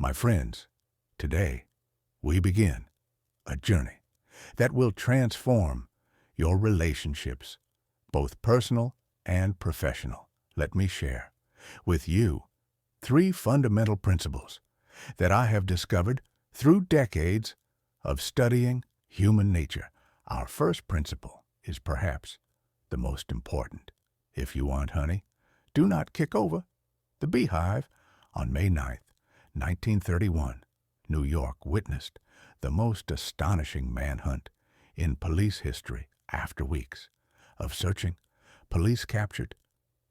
My friends, today we begin a journey that will transform your relationships, both personal and professional. Let me share with you 3 fundamental principles that I have discovered through decades of studying human nature. Our first principle is perhaps the most important. If you want honey, do not kick over the beehive. On May 9th, 1931, New York witnessed the most astonishing manhunt in police history. After weeks of searching, police captured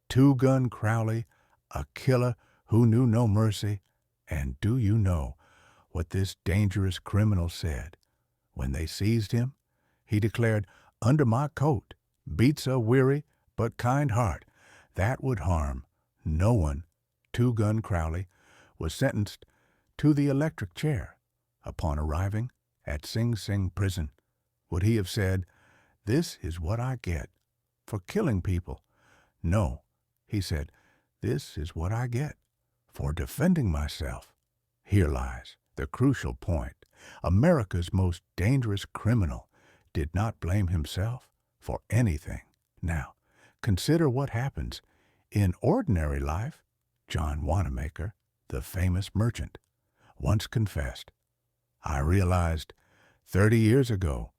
Two-Gun Crowley, a killer who knew no mercy. And do you know what this dangerous criminal said? When they seized him, he declared, "Under my coat beats a weary but kind heart that would harm no one." Two-Gun Crowley was sentenced to the electric chair. Upon arriving at Sing Sing prison, would he have said, "This is what I get for killing people"? No, he said, "This is what I get for defending myself." Here lies the crucial point. America's most dangerous criminal did not blame himself for anything. Now, consider what happens in ordinary life. John Wanamaker, the famous merchant, once confessed, "I realized 30 years ago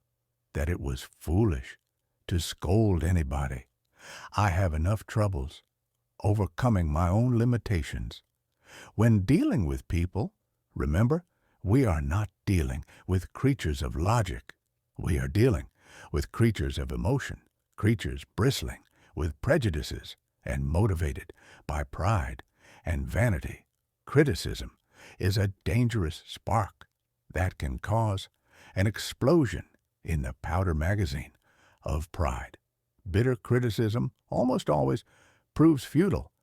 that it was foolish to scold anybody. I have enough troubles overcoming my own limitations." When dealing with people, remember, we are not dealing with creatures of logic. We are dealing with creatures of emotion, creatures bristling with prejudices and motivated by pride and vanity. Criticism is a dangerous spark that can cause an explosion in the powder magazine of pride. Bitter criticism almost always proves futile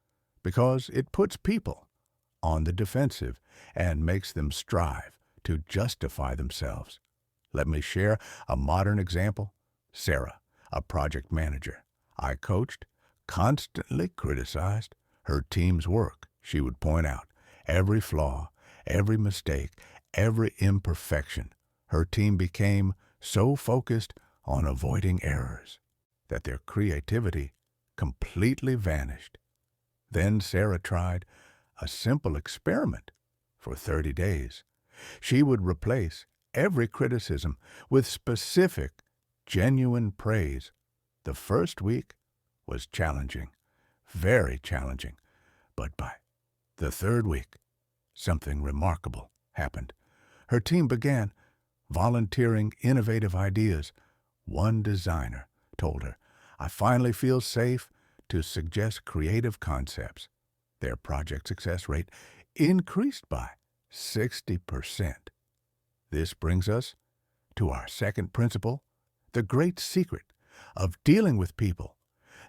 because it puts people on the defensive and makes them strive to justify themselves. Let me share a modern example. Sarah, a project manager I coached, constantly criticized her team's work. She would point out every flaw, every mistake, every imperfection. Her team became so focused on avoiding errors that their creativity completely vanished. Then Sarah tried a simple experiment for 30 days. She would replace every criticism with specific, genuine praise. The first week was challenging, very challenging, but by the third week, something remarkable happened. Her team began volunteering innovative ideas. One designer told her, "I finally feel safe to suggest creative concepts." Their project success rate increased by 60%. This brings us to our second principle, the great secret of dealing with people.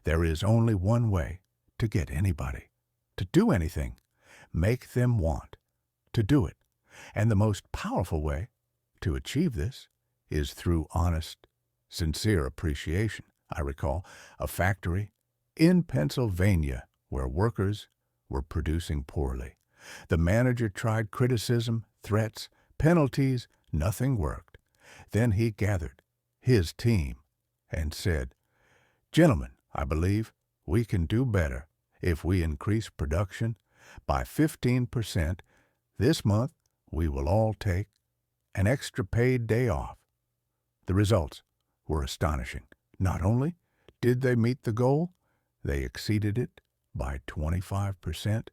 There is only one way to get anybody to do anything: make them want to do it. And the most powerful way to achieve this is through honest, sincere appreciation. I recall a factory in Pennsylvania where workers were producing poorly. The manager tried criticism, threats, penalties. Nothing worked. Then he gathered his team and said, "Gentlemen, I believe we can do better if we increase production by 15%. This month, we will all take an extra paid day off." The results were astonishing. Not only did they meet the goal, they exceeded it by 25%.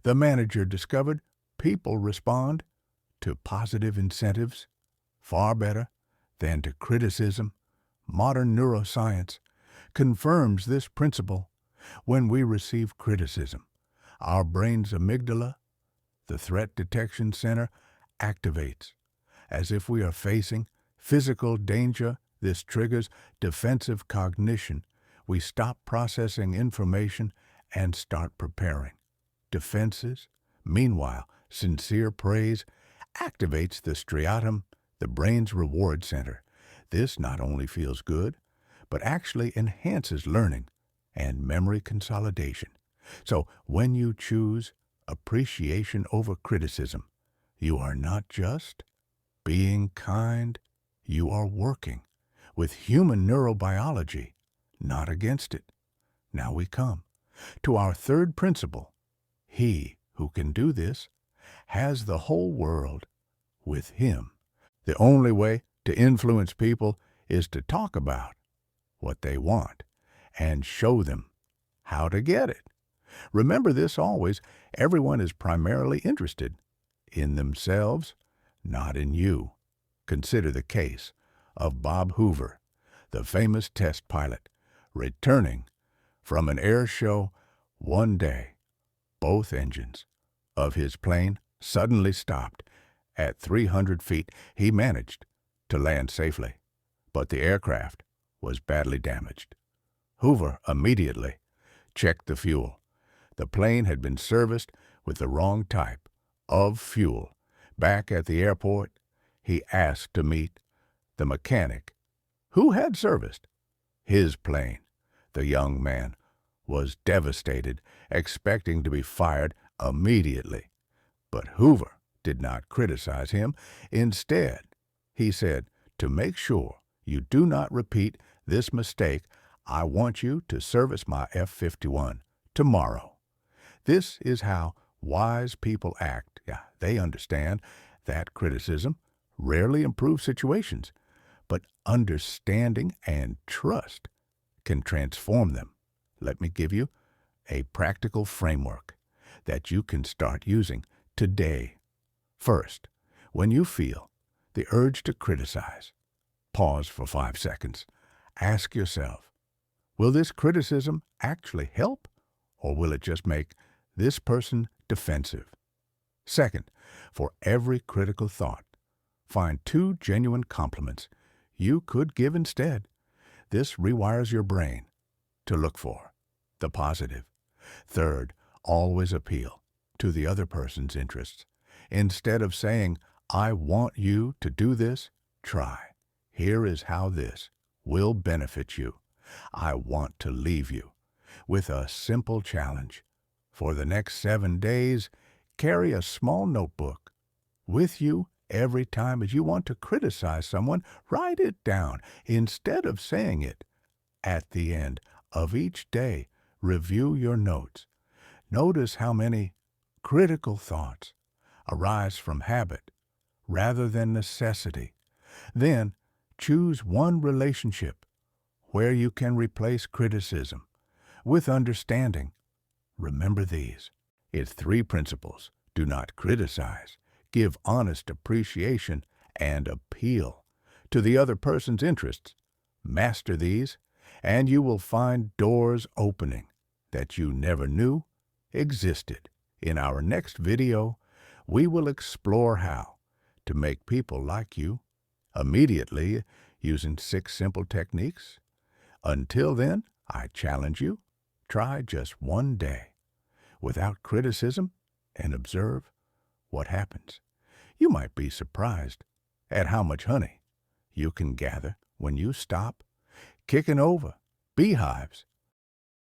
The manager discovered people respond to positive incentives far better than to criticism. Modern neuroscience confirms this principle. When we receive criticism, our brain's amygdala, the threat detection center, activates as if we are facing physical danger. This triggers defensive cognition. We stop processing information and start preparing defenses. Meanwhile, sincere praise activates the striatum, the brain's reward center. This not only feels good, but actually enhances learning and memory consolidation. So when you choose appreciation over criticism, You are not just being kind, you are working with human neurobiology, not against it. Now we come to our third principle. He who can do this has the whole world with him. The only way to influence people is to talk about what they want and show them how to get it. Remember this always. Everyone is primarily interested in themselves, not in you. Consider the case of Bob Hoover, the famous test pilot, returning from an air show one day. Both engines of his plane suddenly stopped. At 300 feet, he managed to land safely, but the aircraft was badly damaged. Hoover immediately checked the fuel. The plane had been serviced with the wrong type of fuel. Back at the airport, he asked to meet the mechanic who had serviced his plane. The young man was devastated, expecting to be fired immediately. But Hoover did not criticize him. Instead, he said, "To make sure you do not repeat this mistake, I want you to service my F-51 tomorrow." This is how wise people act. Yeah, they understand that criticism rarely improves situations, but understanding and trust can transform them. Let me give you a practical framework that you can start using today. First, when you feel the urge to criticize, pause for 5 seconds. Ask yourself, will this criticism actually help, or will it just make this person defensive? Second, for every critical thought, find 2 genuine compliments you could give instead. This rewires your brain to look for the positive. Third, always appeal to the other person's interests. Instead of saying, "I want you to do this," try, "Here is how this will benefit you." I want to leave you with a simple challenge. For the next 7 days, carry a small notebook with you every time as you want to criticize someone. Write it down instead of saying it. At the end of each day, review your notes. Notice how many critical thoughts arise from habit rather than necessity. Then choose one relationship where you can replace criticism with understanding. Remember these. It's 3 principles. Do not criticize. Give honest appreciation and appeal to the other person's interests. Master these, and you will find doors opening that you never knew existed. In our next video, we will explore how to make people like you immediately using 6 simple techniques. Until then, I challenge you, try just 1 day without criticism and observe what happens. You might be surprised at how much honey you can gather when you stop kicking over beehives